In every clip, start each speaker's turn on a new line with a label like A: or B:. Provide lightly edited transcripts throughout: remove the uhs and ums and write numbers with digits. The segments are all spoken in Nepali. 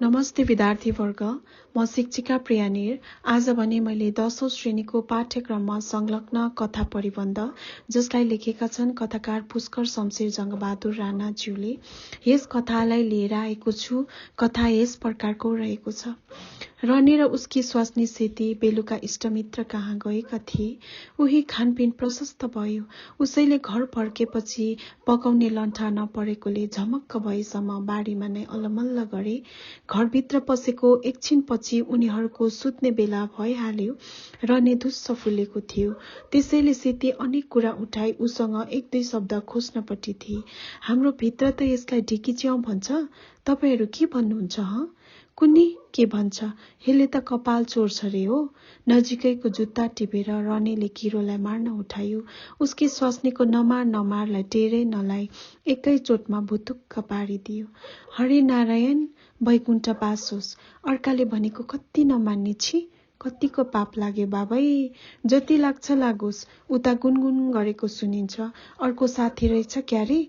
A: नमस्ते विद्यार्थीवर्ग, म शिक्षिका प्रियानिर। आज भने मैले 10औं श्रेणीको पाठ्यक्रममा संलग्न कथा परिबन्ध जसलाई लेखेका छन् कथाकार पुष्कर शमशेर जङ्गबहादुर राणाज्यूले। यस कथालाई लिएर आएको छु। कथा यस प्रकारको रहेको छ। रनी र उसकी स्वास्नी सेती बेलुका इष्टमित्र कहाँ गएका थिए। उही खानपिन प्रशस्त भयो। उसैले घर फर्केपछि पकाउने लन्ठा नपरेकोले झमक्क भएसम्म बारीमा नै अलमल्ल गरे। घरभित्र पसेको एकछिनपछि उनीहरूको सुत्ने बेला भइहाल्यो। रनी धुस्स फुलेको थियो। त्यसैले सेती अनेक कुरा उठाई उसँग एक दुई शब्द खोज्नपट्टि थिए। हाम्रो भित्र त यसलाई ढिकीच्याउ भन्छ, तपाईहरू के भन्नुहुन्छ ह? कुन्नी के भन्छ? यसले त कपाल चोर्छ रे हो। नजिकैको जुत्ता टिपेर रनीले किरोलाई मार्न उठायो। उसकी स्वास्नीको नमारलाई टेरै नलाई एकै चोटमा भुतुक्क पारिदियो। हरे नारायण, वैकुण्ठ बास होस्। अर्काले भनेको कति नमान्ने छी। कतिको पाप लाग्यो बाबै। जति लाग्छ लागोस्। उता गुनगुन गरेको सुनिन्छ। अर्को साथी रहेछ क्यारे?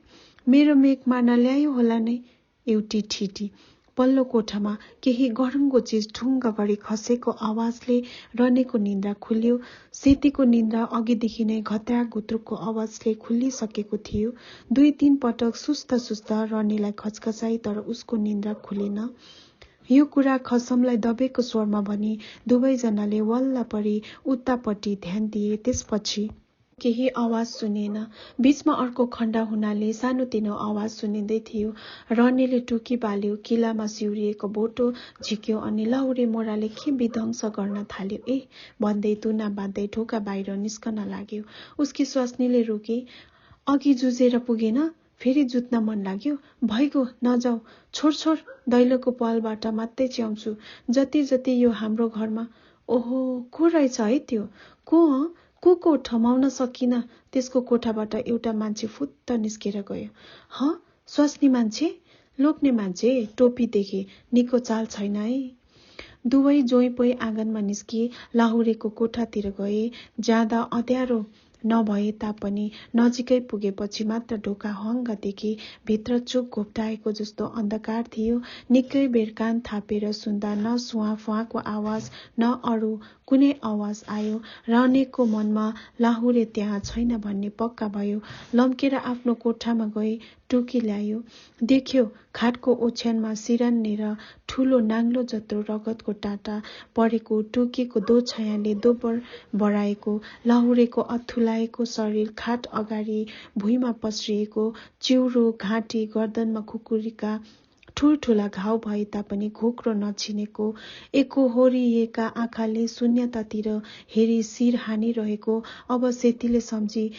A: मेरो मेक मार्न ल्यायो होला नै। एउटी ठिटी। पल्लो कोठामा केही गरुङको चिज ढुङ्ग गरी खसेको आवाजले रनीको निन्द्रा खुल्यो। सेतीको निन्द्रा अघिदेखि नै घत्रा गुत्रुकको आवाजले खुलिसकेको थियो। 2-3 पटक सुस्त रनीलाई खचखचाई तर उसको निन्द्रा खुलेन। यो कुरा खसमलाई दबेको स्वरमा भनी दुवैजनाले वल्ल परी उतापट्टि ध्यान दिए। त्यसपछि केही आवाज सुनिएन। बीचमा अर्को खण्डा हुनाले सानोतिनो आवाज सुनिँदै थियो। रनीले टुकी बाल्यो। किलामा सिउरिएको बोटो झिक्यो अनि लाहुरे मोराले के विध्वंस गर्न थाल्यो। ए भन्दै तुना बाँध्दै ढोका बाहिर निस्कन लाग्यो। उसकी स्वास्नीले रोके। अघि जुझेर पुगेन, फेरि जुत्न मन लाग्यो। भइगयो, नजाऊ। छोड, दैलोको पालबाट मात्रै च्याउँछु। जति यो हाम्रो घरमा। ओहो, को रहेछ है त्यो? को ठमाउन सकिन। त्यसको कोठाबाट एउटा मान्छे फुत्त निस्केर गयो। ह, स्वास्नी मान्छे? लोग्ने मान्छे, टोपी देखे। निको चाल छैन है। दुवै जोइपोइ आँगनमा निस्किए। लाहुरेको कोठातिर गए। जाँदा अँध्यारो नभए तापनि नजिकै पुगेपछि मात्र ढोका हङ्ग देखे। भित्र चुक घोप्टाएको जस्तो अन्धकार थियो। निकै बेर कान थापेर सुन्दा न सुहाँ आवाज न अरू कुनै आवाज आयो। रनीको मनमा लाहुरे त्यहाँ छैन भन्ने पक्का भयो। लम्केर आफ्नो कोठामा गई टुकी ल्यायो। देख्यो खाटको ओछ्यानमा सिरान्नेर ठूलो नाङ्लो जत्रो रगतको टाटा परेको। टुकीको दोछायाले दोब्बर बढाएको। लाहुरेको अथुलाएको शरीर खाट अगाडि भुइँमा पस्रिएको। चिउरो, घाँटी, गर्दनमा खुकुरीका ठूल्ठूला घाउ भए तापनि घोक्रो नछिनेको। एकोहोरिएका आँखाले शून्यतातिर हेरी शिर हानिरहेको। अब सेतीले सम्झी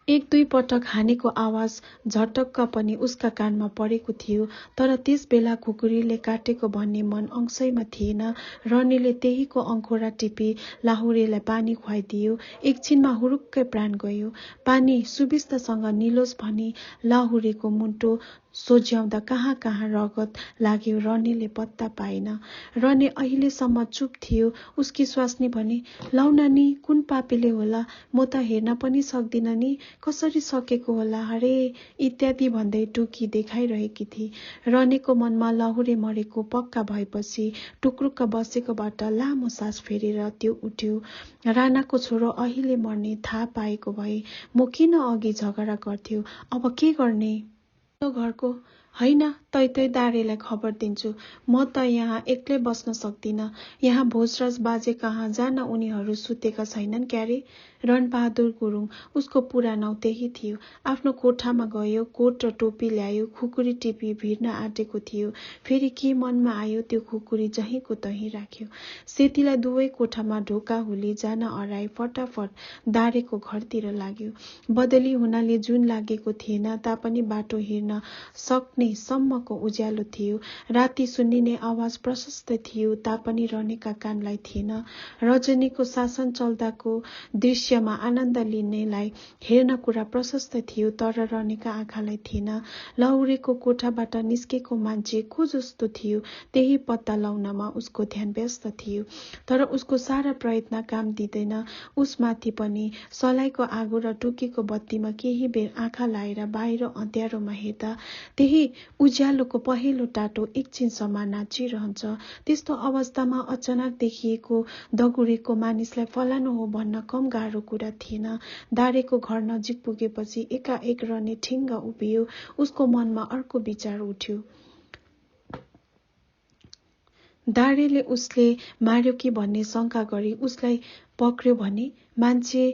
A: 1-2 पटक हानेको आवाज झटक्क पनि उसका कानमा परेको थियो। तर त्यस बेला खुकुरीले काटेको भन्ने मन अंशैमा थिएन। रनीले त्यहीको अङ्खोरा टिपी लाहुरेलाई पानी खुवाइदियो। एकछिनमा हुरुक्कै प्राण गयो। पानी सुविस्तसँग निलोस् भनी लाहुरेको मुन्टो सोझ्याउँदा कहाँ रगत लाग्यो रनीले पत्ता पाएन। रनी अहिलेसम्म चुप थियो। उसकी स्वास्नी भने, लौ नानी, कुन पापीले होला, म त हेर्न पनि सक्दिन नि, कसरी सकेको होला हरे, इत्यादि भन्दै टुकी देखाइरहेकी थिए। रनीको मनमा लाहुरे मरेको पक्का भएपछि टुक्रुक्क बसेकोबाट लामो सास फेरेर त्यो उठ्यो। राणाको छोरो अहिले मर्ने थाहा पाएको भए म किन अघि झगडा गर्थ्यो? अब के गर्ने? घरको होइन, तै दारेलाई खबर दिन्छु। म त यहाँ एक्लै बस्न सक्दिन। यहाँ भोजराज बाजे कहाँ जान उनीहरू सुतेका छैनन् क्यारे? रणबहादुर गुरुङ, उसको पुरा नाउँ त्यही थियो। आफ्नो कोठामा गयो। कोट र टोपी ल्यायो। खुकुरी टिपी भिर्न आँटेको थियो। फेरि के मनमा आयो त्यो खुकुरी जहीँको तहीँ राख्यो। सेतीलाई दुवै कोठामा ढोका हुली जान अराई फटाफट दारेको घरतिर लाग्यो। बदली हुनाले जुन लागेको थिएन तापनि बाटो हिँड्न सक्ने सम्मको उज्यालो थियो। राति सुनिने आवाज प्रशस्त थियो तापनि रनीका कानलाई थिएन। रजनीको शासन चल्दाको दृश्यमा आनन्द लिनेलाई हेर्न कुरा प्रशस्त थियो तर रनीका आँखालाई थिएन। लाहुरेको कोठाबाट निस्केको मान्छे को जस्तो थियो त्यही पत्ता लाउनमा उसको ध्यान व्यस्त थियो। तर उसको सारा प्रयत्न काम दिँदैन। उसमाथि पनि सलाइको आगो र टुकीको बत्तीमा केही बेर आँखा लाएर बाहिर अँध्यारोमा हेर्दा त्यही उज्यालोको पहेँलो टाटो एकछिनसम्म नाचिरहन्छ। त्यस्तो अवस्थामा अचानक देखिएको दगुरेको मानिसलाई फलानु हो भन्न कम गाह्रो कुरा थिएन। दारेको घर नजिक पुगेपछि एकाएक रने ठिङ्ग उभियो। उसको मनमा अर्को विचार उठ्यो। दारेले उसले मार्यो कि भन्ने शङ्का गरी उसलाई पक्र्यो भने मान्छे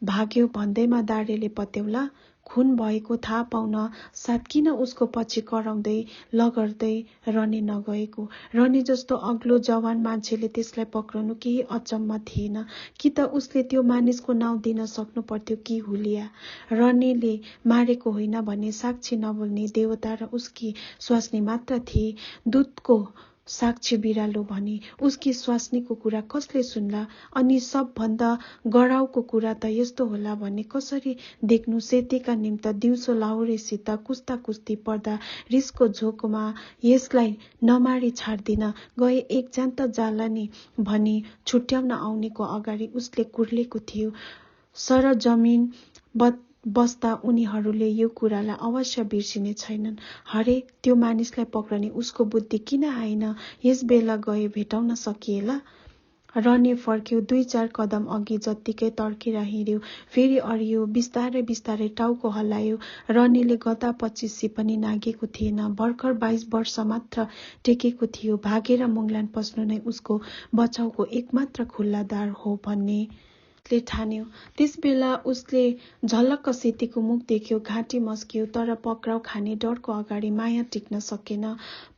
A: भाग्यो भन्दैमा दारेले पत्याउला। खुन भएको थाहा पाउन साथ किन उसको पछि कराउँदै लगर्दै रने नगएको। रने जस्तो अग्लो जवान मान्छेले त्यसलाई पक्राउनु केही अचम्म थिएन। कि त उसले त्यो मानिसको नाउँ दिन सक्नु पर्थ्यो कि हुलिया। रनेले मारेको होइन भन्ने साक्षी नबोल्ने देवता र उसकी स्वास्नी मात्र थिए। दूतको साक्षी बिरालो भने उसकी स्वास्नीको कुरा कसले सुन्ला। अनि सबभन्दा गराउको कुरा त यस्तो होला भन्ने कसरी देख्नु। सेतीका निम्त दिउँसो लाहुरेसित कुस्ता कुस्ती पर्दा रिसको झोकमा यसलाई नमारी छाड्दिन गए एक जान त जाला नि भनी छुट्याउन आउनेको अगाडि उसले कुर्लेको थियो। सरजमिन बस्दा उनीहरूले यो कुरालाई अवश्य बिर्सिने छैनन्। हरे त्यो मानिसलाई पक्रने उसको बुद्धि किन आएन। यस बेला गए भेटाउन सकिएला। रने फर्क्यो। 2-4 कदम अघि जत्तिकै तर्केर हिँड्यो। फेरि अडियो। बिस्तारै बिस्तारै टाउको हल्लायो। रनेले गदा 25 पनि नागेको थिएन। भर्खर 22 वर्ष मात्र टेकेको थियो। भागेर मुङलान पस्नु नै उसको बचाउको एकमात्र खुल्ला द्वार हो भन्ने उसले ठान्यो। त्यसबेला उसले झलक्क सेतीको मुख देख्यो। घाँटी मस्कियो। तर पक्राउ खाने डरको अगाडि माया टिक्न सकेन।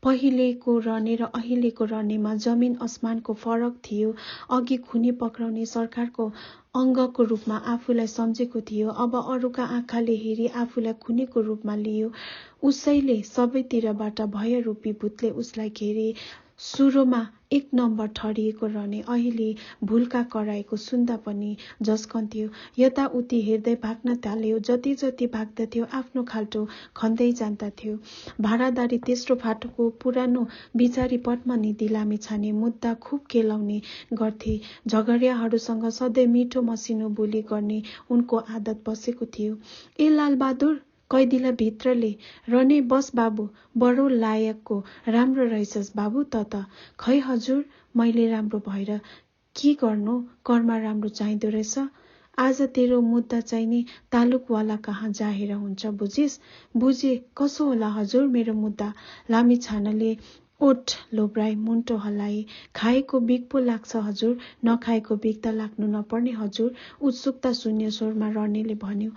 A: पहिलेको रने र अहिलेको रनेमा जमिन आसमानको फरक थियो। अघि खुनी पक्राउने सरकारको अङ्गको रूपमा आफूलाई सम्झेको थियो। अब अरूका आँखाले हेरी आफूलाई खुनीको रूपमा लियो। उसैले सबैतिरबाट भयरूपी भूतले उसलाई घेरे। सुरुमा 1 नम्बर ठहरिएको रने अहिले भुलका कराएको सुन्दा पनि झस्कन्थ्यो। यताउति हेर्दै भाग्न थाल्यो। जति जति भाग्दथ्यो आफ्नो खाल्टो खन्दै जान्दथ्यो। भाडादारी तेस्रो फाटोको पुरानो बिचारी पद्मनिधि लामिछाने मुद्दा खुब केलाउने गर्थे। झगडियाहरूसँग सधैँ मिठो मसिनो बोली गर्ने उनको आदत बसेको थियो। ए लालबहादुर कैदीलाई भित्रले। रने बस बाबु बडो लायकको राम्रो रहेछस् बाबु त खै हजुर मैले राम्रो भएर के गर्नु कर्म राम्रो चाहिँदो रहेछ। आज तेरो मुद्दा चाहिने तालुकवाला कहाँ जाहेर हुन्छ बुझिस। बुझे कसो होला हजुर मेरो मुद्दा। लामिछानाले ओठ लोब्राई मुन्टो हल्लाए। खाएको बिग पो लाग्छ हजुर। नखाएको बिग त लाग्नु नपर्ने हजुर। उत्सुकता शून्य स्वरमा रनेले भन्यो।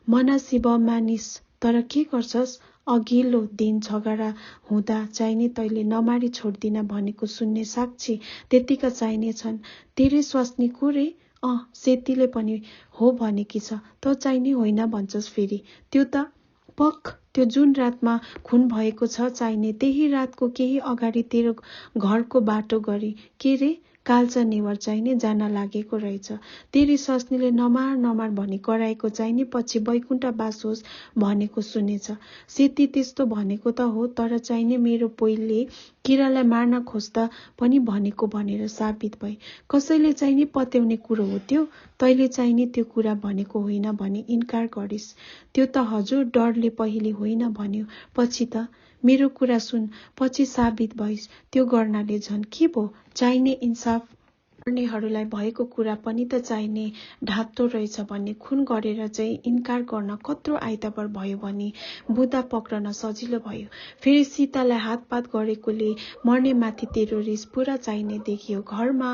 A: मनासिब मानिस तर के गर्छस्। अघिल्लो दिन झगडा हुँदा चाहिने तैले नमारी छोड्दिन भनेको सुन्ने साक्षी त्यतिका चाहिने छन्। तेरे स्वास्नी को रे। सेतीले पनि हो भनेकी छ। त चाहिने होइन भन्छस् फेरि। त्यो त पख त्यो जुन रातमा खुन भएको छ चाहिने। त्यही रातको केही अगाडि तेरो घरको बाटो गरी के रे कालचा नेवर चाहिने जान लागेको रहेछ। तेरी स्वास्नीले नमार नमार भनी कराएको चाहिने पछि बैकुण्ठ बास होस् भनेको सुनेछ। सेती त्यस्तो भनेको त हो तर चाहिने मेरो पोइले किरालाई मार्न खोज्दा पनि भनेको भनेर साबित भए। कसैले चाहिने पत्याउने कुरो हो त्यो। तैले चाहिने त्यो कुरा भनेको होइन भनी इन्कार गरिस्। त्यो त हजुर डरले पहिले होइन भन्यो पछि त। मेरो कुरा सुन पछि साबित भइस्। त्यो गर्नाले झन् के भो चाहिने इन्साफ गर्नेहरूलाई भएको कुरा पनि त चाहिने ढाक्दो रहेछ भन्ने खुन गरेर चाहिँ इन्कार गर्न कत्रो आइतबार भयो भने बुदा पक्रन सजिलो भयो। फेरि सीतालाई हातपात गरेकोले मर्ने माथि तेरो रिस पुरा चाहिने देखियो। घरमा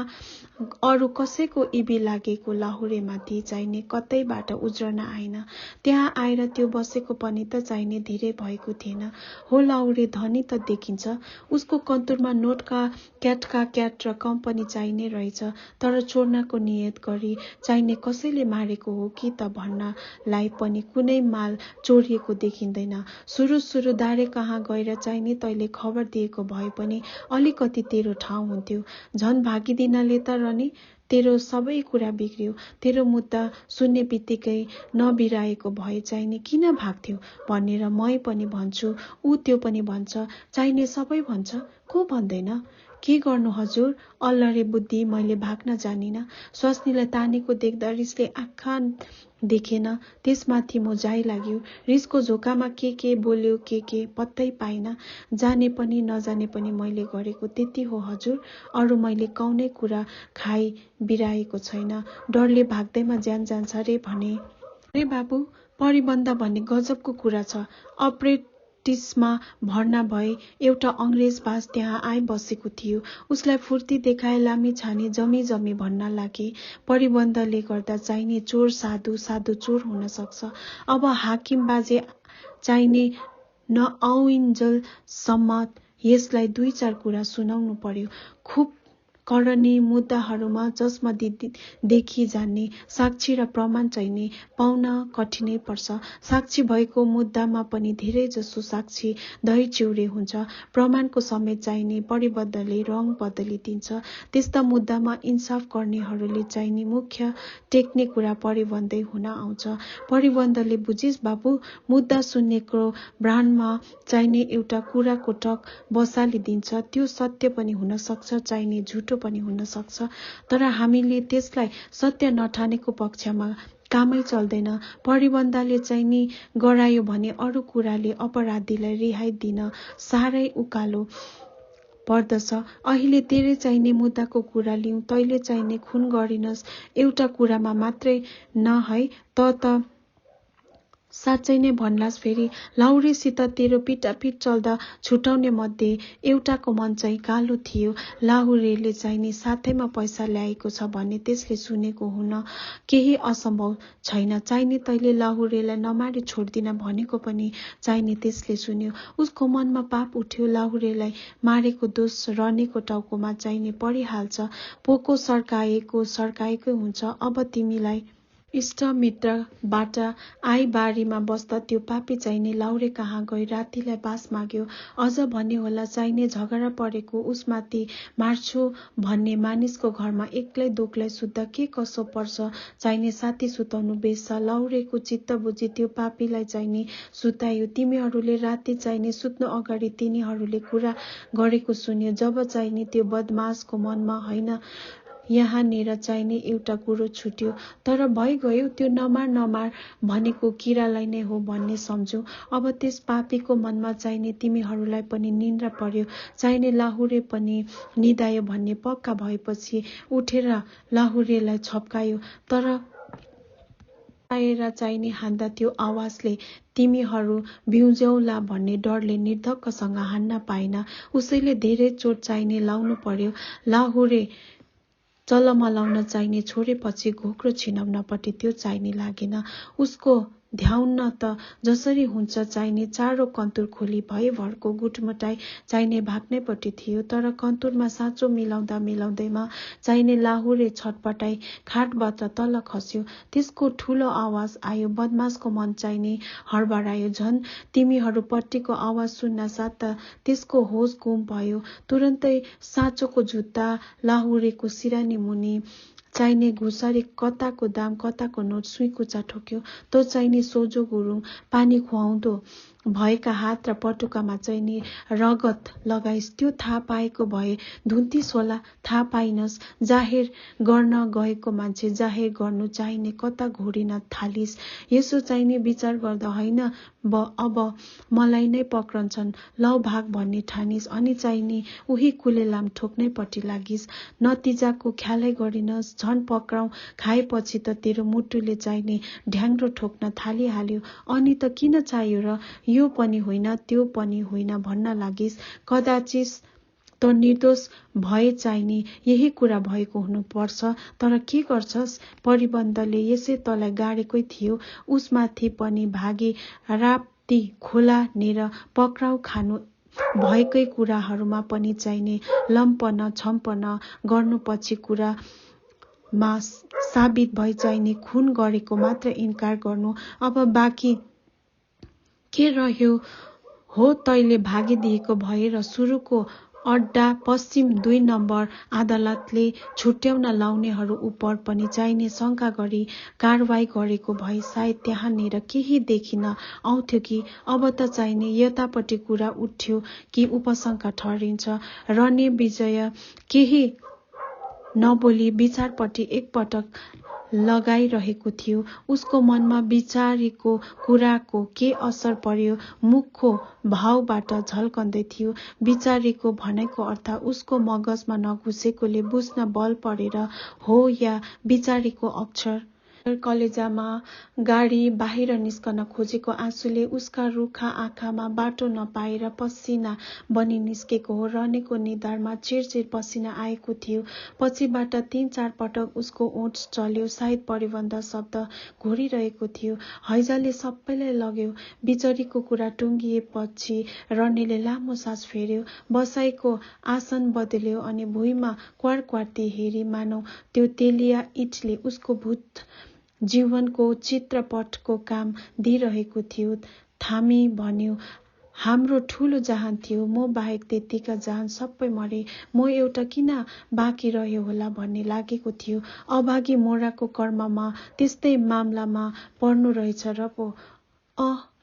A: अरू कसैको इबी लागेको लाहुरे माथि चाहिने कतैबाट उज्रन आएन। त्यहाँ आएर त्यो बसेको पनि त चाहिने धेरै भएको थिएन। हो लाहुरे धनी त देखिन्छ। उसको कन्तुरमा नोटका क्याट र कम्पनी चाहिने रहेछ। तर चोर्नको नियत गरी चाहिने कसैले मारेको हो कि त भन्नलाई पनि कुनै माल चोरिएको देखिँदैन। सुरु दारे कहाँ गएर चाहिने तैले खबर दिएको भए पनि अलिकति तेरो ठाउँ हुन्थ्यो। झन् भागिदिनले त रने तेरो सबै कुरा बिग्रियो। तेरो मुद्दा सुन्ने बित्तिकै नबिराएको भए चाहिने किन भाग्थ्यो भनेर मै पनि भन्छु ऊ त्यो पनि भन्छ चाहिने सबै भन्छ को भन्दैन। के गर्नु हजुर? अल्लरे बुद्धि, मैले भाग्न जानिन। स्वास्नीलाई तानेको देख्दा रिसले आँखा देखेन। त्यसमाथि म जाइ लाग्यो। रिसको झोकामा के बोल्यो के पत्तै पाइन। जाने पनि नजाने पनि मैले गरेको त्यति हो हजुर। अरू मैले कौनै कुरा खाइ बिराएको छैन। डरले भाग्दैमा ज्यान जान्छ रे भने। अरे बाबु, परिबन्ध भन्ने गजबको कुरा छ। अप्रेन्टिसमा भर्ना भए एउटा अङ्ग्रेजबाज त्यहाँ आइबसेको थियो। उसलाई फुर्ती देखाए लामी छाने जमी भन्न लागे। परिबन्धले गर्दा चाहिने चोर साधु, साधु चोर हुन सक्छ। अब हाकिम बाजे चाहिने नआउन्जेलसम्म यसलाई 2-4 कुरा सुनाउनु पर्यो। खुब करणी मुद्दाहरूमा जसमा देखि जान्ने साक्षी र प्रमाण चाहिने पाउन कठिनै पर्छ। साक्षी भएको मुद्दामा पनि धेरै जसो साक्षी दही चिउरे हुन्छ। प्रमाणको समेत चाहिने परिबन्धले रङ बदलिदिन्छ। त्यस्ता मुद्दामा इन्साफ गर्नेहरूले चाहिने मुख्य टेक्ने कुरा परिबन्धै हुन आउँछ। परिबन्धले बुझिस् बाबु, मुद्दा सुन्नेको ब्रान्डमा चाहिने एउटा कुराको टक बसालिदिन्छ। त्यो सत्य पनि हुन सक्छ, चाहिने झुटो पनि हुन सक्छ। तर हामीले त्यसलाई सत्य नठानेको पक्षमा कामै चल्दैन। परिबन्धले चाहिने गरायो भने अरू कुराले अपराधीलाई रिहाई दिन साह्रै उकालो पर्दछ। अहिले तेरे चाहिने मुद्दाको कुरा लिउँ। तैले चाहिने खुन गरिनस्। एउटा कुरामा मात्रै न है त साँच्चै नै भन्लास् फेरि। लाहुरेसित तेरो पिटापिट चल्दा छुटाउने मध्ये एउटाको मन चाहिँ कालो थियो। लाहुरेले चाहिने साथैमा पैसा ल्याएको छ भन्ने त्यसले सुनेको हुन केही असम्भव छैन। चाहिने तैले लाहुरेलाई नमारी छोड्दिन भनेको पनि चाहिने त्यसले सुन्यो। उसको मनमा पाप उठ्यो। लाहुरेलाई मारेको दोष रनेको टाउकोमा चाहिने परिहाल्छ। पोको सर्काएकै हुन्छ। अब तिमीलाई इष्टमित्रबाट आई बारीमा बस्दा त्यो पापी चाहिने लाहुरे कहाँ गई रातिलाई बास माग्यो। अझ भन्ने होला चाहिने झगडा परेको उसमाथि मार्छु भन्ने मानिसको घरमा एक्लै दोक्लै सुत्दा के कसो पर्छ। चाहिने साथी सुताउनु बेच्छ। लाहुरेको चित्त बुझी त्यो पापीलाई चाहिने सुतायो। तिमीहरूले राति चाहिने सुत्नु अगाडि तिनीहरूले कुरा गरेको सुन्यो। जब चाहिने त्यो बदमासको मनमा होइन यहाँनिर चाहिने एउटा कुरो छुट्यो। तर भइगयो, त्यो नमार भनेको किरालाई नै हो भन्ने सम्झौ। अब त्यस पापीको मनमा चाहिने तिमीहरूलाई पनि निन्द्रा पर्यो। चाहिने लाहुरे पनि निदायो भन्ने पक्का भएपछि उठेर लाहुरेलाई छप्कायो। तर आएर चाहिने हान्दा त्यो आवाजले तिमीहरू बिउज्यौला भन्ने डरले निर्धक्कसँग हान्न पाएन। उसैले धेरै चोट चाहिने लाउनु पर्यो। लाहुरे चलमलाउन चाहिने छोडेपछि घोक्रो छिनाउनपट्टि त्यो चाहिने लागेन। उसको ध्याउन त जसरी हुन्छ चाहिने चाँडो कन्तुर खोली भयभरको गुटमुटाई चाहिने भाग्नैपट्टि थियो। तर कन्तुरमा साँचो मिलाउँदैमा चाहिने लाहुरे छटपटाई खाटबाट तल खस्यो। त्यसको ठुलो आवाज आयो। बदमासको मन चाहिने हडबडायो। झन् तिमीहरूपट्टिको आवाज सुन्न साथ त्यसको होस गुम भयो। तुरन्तै साँचोको जुत्ता लाहुरेको सिरानी मुनि चाहिने घुसरी कताको दाम कताको नोट सुइकुचा ठोक्यो। तो चाहिने सोझो गुरुङ पानी खुवाउँदो भएका हात र पटुकामा चाहिने रगत लगाइस्। त्यो थाहा पाएको भए धुन्तिस होला। थाहा पाइनस्। जाहेर गर्न गएको मान्छे जाहेर गर्नु चाहिने कता घोडिन थालिस्। यसो चाहिने विचार गर्दा होइन अब मलाई नै पक्रन्छन् लौ भाग भन्ने ठानिस्। अनि चाहिने उही कुलेलाम ठोक्नैपट्टि लागिस्। नतिजाको ख्यालै गरिनस्। झन् पक्राउ खाएपछि त तेरो मुटुले चाहिने ढ्याङ्ग्रो ठोक्न थालिहाल्यो। अनि त किन चाहियो र? यो पनि होइन त्यो पनि होइन भन्न लागिस्। कदाचित त निर्दोष भए चाहिने यही कुरा भएको हुनुपर्छ। तर के गर्छस्? परिबन्धले यसै तँलाई गाडेकै थियो। उसमाथि पनि भागी राप्ती खोला नेर पक्राउ खानु भएकै कुराहरूमा पनि चाहिने लम्पन छम्पन गर्नुपछि कुरामा साबित भई चाहिने खुन गरेको मात्र इन्कार गर्नु। अब बाँकी के रह्यो? हो तैले भागिदिएको भए र सुरुको अड्डा पश्चिम 2 नम्बर अदालतले छुट्याउन लाउनेहरू उप पनि चाहिने शंका गरी कारवाही गरेको भए सायद त्यहाँनिर केही देखिन आउँथ्यो कि अब त चाहिने यतापट्टि कुरा उठ्यो कि उपशंका ठहरिन्छ। रने विजय केही नबोली विचारपट्टि एकपटक लगाइरहेको थियो। उसको मनमा विचारीको कुराको के असर पर्यो मुखको भावबाट झल्कँदै थियो। विचारीको भनेको अर्थ उसको मगजमा नघुसेकोले बुझ्न बल परेर हो या विचारीको अक्षर कलेजामा गाडी बाहिर निस्कन खोजेको आँसुले उसका रुखा आँखामा बाटो नपाएर पसिना बनी निस्केको हो। रनेको निधारमा चिरचिर पसिना आएको थियो। पछिबाट 3-4 पटक उसको ओठ चल्यो। सायद परिबन्ध शब्द घोरिरहेको थियो। हैजाले सबैलाई लग्यो। बिचरीको कुरा टुङ्गिएपछि रनेले लामो सास फेर्यो। बसाइको आसन बदल्यो अनि भुइँमा क्वारक्वार्ती हेरी मानौ त्यो तेलिया इटले उसको भूत जीवनको चित्रपटको काम दिइरहेको थियो। थामी भन्यो, हाम्रो ठूलो जहान थियो, म बाहेक त्यतिका जहान सबै मरे, म एउटा किन बाँकी रह्यो होला भन्ने लागेको थियो। अभागी मोराको कर्ममा त्यस्तै मामलामा पर्नु रहेछ र पो।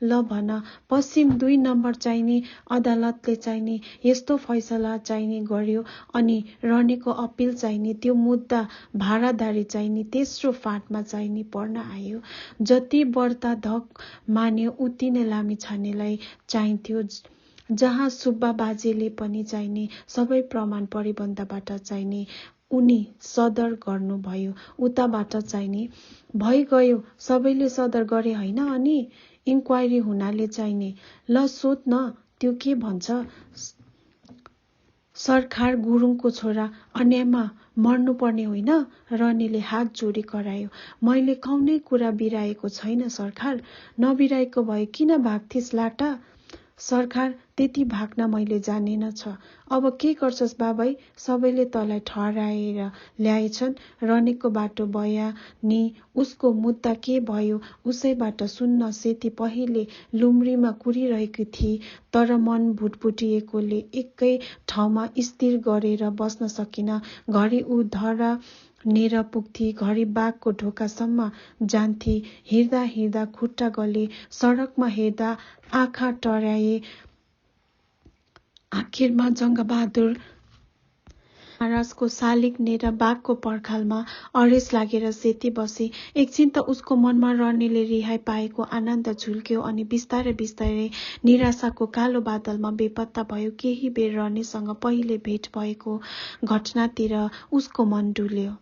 A: ल भन, पश्चिम 2 नम्बर चाहिने अदालतले चाहिने यस्तो फैसला चाहिने गर्यो अनि रनेको अपिल चाहिने त्यो मुद्दा भाडादारी चाहिने तेस्रो फाँटमा चाहिने पर्न आयो। जति बढ्ता धक मान्यो उति नै लामी छानेलाई चाहिन्थ्यो। जहाँ सुब्बा बाजेले पनि चाहिने सबै प्रमाण परिबन्धबाट चाहिने उनी सदर गर्नुभयो। उताबाट चाहिने भइगयो, सबैले सदर गरे होइन अनि इन्क्वायरी हुनाले चाहिने। ल सोध न, त्यो के भन्छ? सरकार गुरुङको छोरा अन्यायमा मर्नुपर्ने होइन? रनेले हात जोडी करायो। मैले कौनै कुरा बिराएको छैन सरकार। नबिराएको भए किन भाग्थिस् लाटा? सरकार त्यति भाग्न मैले जानेन छ। अब के गर्छस् बाबाई? सबैले तँलाई ठहराएर ल्याएछन्। रनेको बाटो बयानी उसको मुद्दा के भयो उसैबाट सुन्न सेती पहिले लुम्रीमा कुरिरहेकी थिए। तर मन भुटभुटिएकोले एकै ठाउँमा स्थिर गरेर बस्न सकिन। घरि ऊ धरा नेर पुग्थी, घरि बाघको ढोकासम्म जान्थी। हिँड्दा हिँड्दा खुट्टा गले, सडकमा हेर्दा आँखा टर्याए। आखिरमा जङ्गबहादुर महाराजको शालिग नेर बाघको पर्खालमा अरेस लागेर सेती बसे। एकछिन त उसको मनमा रनेले रिहाई पाएको आनन्द झुल्क्यो अनि बिस्तारै बिस्तारै निराशाको कालो बादलमा बेपत्ता भयो। केही बेर रनेसँग पहिले भेट भएको घटनातिर उसको मन डुल्यो।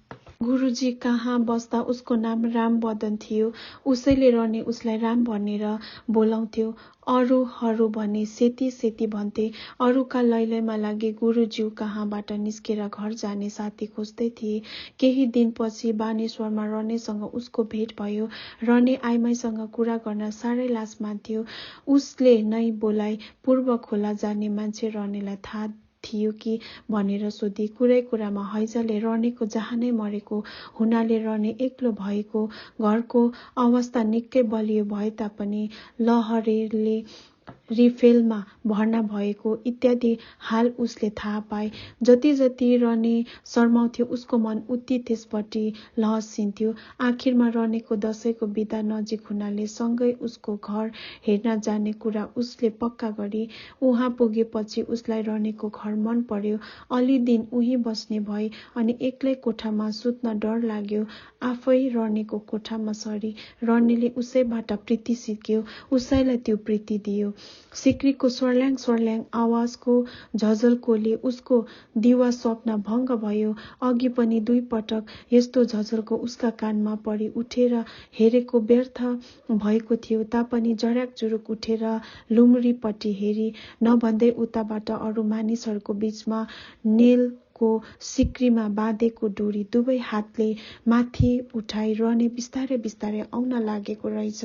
A: गुरुजी कहाँ बस्दा उसको नाम रामवदन थियो। उसैले रने उसलाई राम भनेर बोलाउँथ्यो। अरूहरू भने सेती सेती भन्थे। अरूका लैलैमा लागि गुरुज्यू कहाँबाट निस्केर घर जाने साथी खोज्दै थिए। केही दिनपछि बानेश्वरमा रनेसँग उसको भेट भयो। रने आइमाईसँग कुरा गर्न साह्रै लाज मान्थ्यो। उसले नै बोलाई पूर्व खोला जाने मान्छे रनेलाई थाहा थियो कि भनेर सोधी। कुरै कुरामा हैजाले रनेको जहानै मरेको हुनाले रने एक्लो भएको, घरको अवस्था निकै बलियो भए तापनि लहरेले रिफेलमा भर्ना भएको इत्यादि हाल उसले थाहा पाए। जति जति रने शर्माउँथ्यो उसको मन उति त्यसपट्टि लहसिन्थ्यो। आखिरमा रनेको दशैंको बिदा नजिक हुनाले सँगै उसको घर हेर्न जाने कुरा उसले पक्का गरी। उहाँ पुगेपछि उसलाई रनेको घर मन पर्यो। अलि दिन उही बस्ने भए अनि एक्लै कोठामा सुत्न डर लाग्यो। आफै रनेको कोठामा सरी रनेले उसैबाट प्रीति सिक्यो। उसैलाई त्यो प्रीति दियो। सिक्रीको स्वर्ल्याङ स्वर्ल्याङ आवाजको झझल्कोले उसको दिवा स्वप्न भङ्ग भयो। अघि पनि 2 पटक यस्तो झझल्को उसका कानमा परी उठेर हेरेको व्यर्थ भएको थियो तापनि जर्याक जुरुक उठेर लुम्रीपट्टि हेरी। नभन्दै उताबाट अरू मानिसहरूको बीचमा नेलको सिक्रीमा बाँधेको डोरी दुवै हातले माथि उठाई रने बिस्तारै बिस्तारै आउन लागेको रहेछ।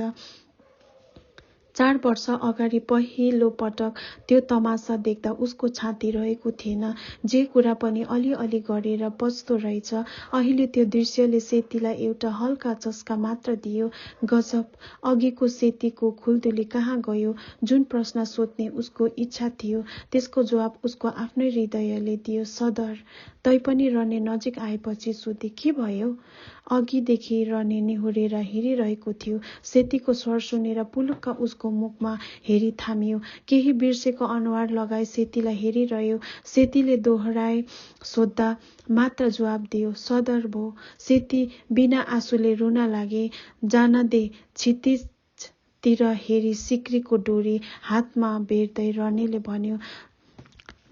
A: 4 वर्ष अगाडि पहिलो पटक त्यो तमासा देख्दा उसको छाती रहेको थिएन। जे कुरा पनि अलिअलि गरेर पस्दो रहेछ। अहिले त्यो दृश्यले सेतीलाई एउटा हल्का चस्का मात्र दियो। गजब, अघिको सेतीको खुल्दुली कहाँ गयो? जुन प्रश्न सोध्ने उसको इच्छा थियो त्यसको जवाब उसको आफ्नै हृदयले दियो। सदर। तैपनि रने नजिक आएपछि सोधे, के भयो? अघिदेखि रने निहुरेर हेरिरहेको थियो। सेतीको स्वर सुनेर पुलुक्क उसको मुखमा हेरी थामियो। केही बिर्सेको अनुहार लगाई सेतीलाई हेरिरह्यो। सेतीले दोहोऱ्याए सोद्धा मात्र जवाब दियो, सदर भो। सेती बिना आँसुले रुन लागे। जान दे। क्षितिजतिर हेरी सिक्रीको डोरी हातमा बेर्दै रनेले भन्यो,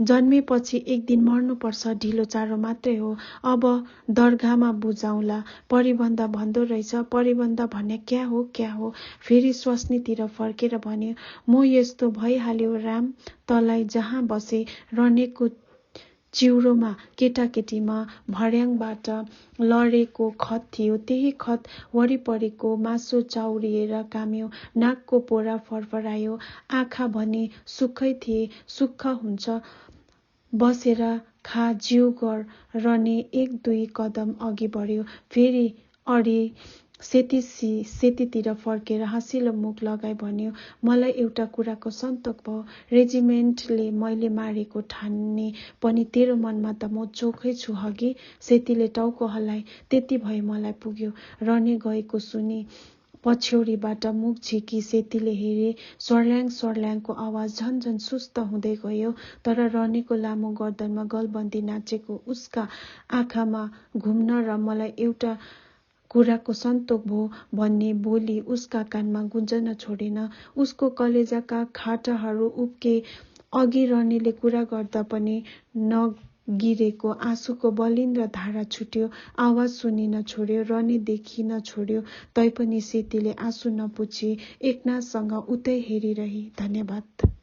A: जन्मेपछि एक दिन मर्नुपर्छ, ढिलो चाँडो मात्रै हो। अब दरगाहमा बुझाउँला। परिबन्ध भन्दो रहेछ। परिबन्ध भन्ने क्या हो? फेरि स्वास्नीतिर फर्केर भन्यो, म यस्तो भइहाल्यो राम, तँलाई जहाँ बसे रनेको चिउरोमा केटाकेटीमा भर्याङबाट लडेको खत थियो। त्यही खत वरिपरिको मासु चाउरिएर काम्यो। नाकको पोरा फरफरायो। आँखा भने सुक्खै थिए। सुक्ख हुन्छ, बसेर खा, जिउ गर। रने 1-2 कदम अघि बढ्यो। फेरि अडी सेतीतिर फर्केर हँसिलो मुख लगाई भन्यो, मलाई एउटा कुराको सन्तोक भयो। रेजिमेन्टले मैले मारेको ठान्ने पनि तेरो मनमा त म चोखै छु हगी। सेतीले टाउको हल्लाए, त्यति भए मलाई पुग्यो। रने गएको सुनि पछ्यौरीबाट मुख झिकी सेतीले हेरे। सर्ल्याङको आवाज झन्झन सुस्त हुँदै गयो। तर रनेको लामो गर्दनमा गलबन्दी नाचेको उसका आँखामा घुम्न र मलाई एउटा कुराको सन्तोक भो भन्ने बोली उसका कानमा गुन्जन छोडेन। उसको कलेजाका खाटाहरू उब्के। अघि रनेले कुरा गर्दा पनि नगिरेको आँसुको बलिन्द्र धारा छुट्यो। आवाज सुनिन छोड्यो, रने देखिन छोड्यो। तैपनि सेतीले आँसु नपुछी एकनाससँग उतै हेरिरही। धन्यवाद।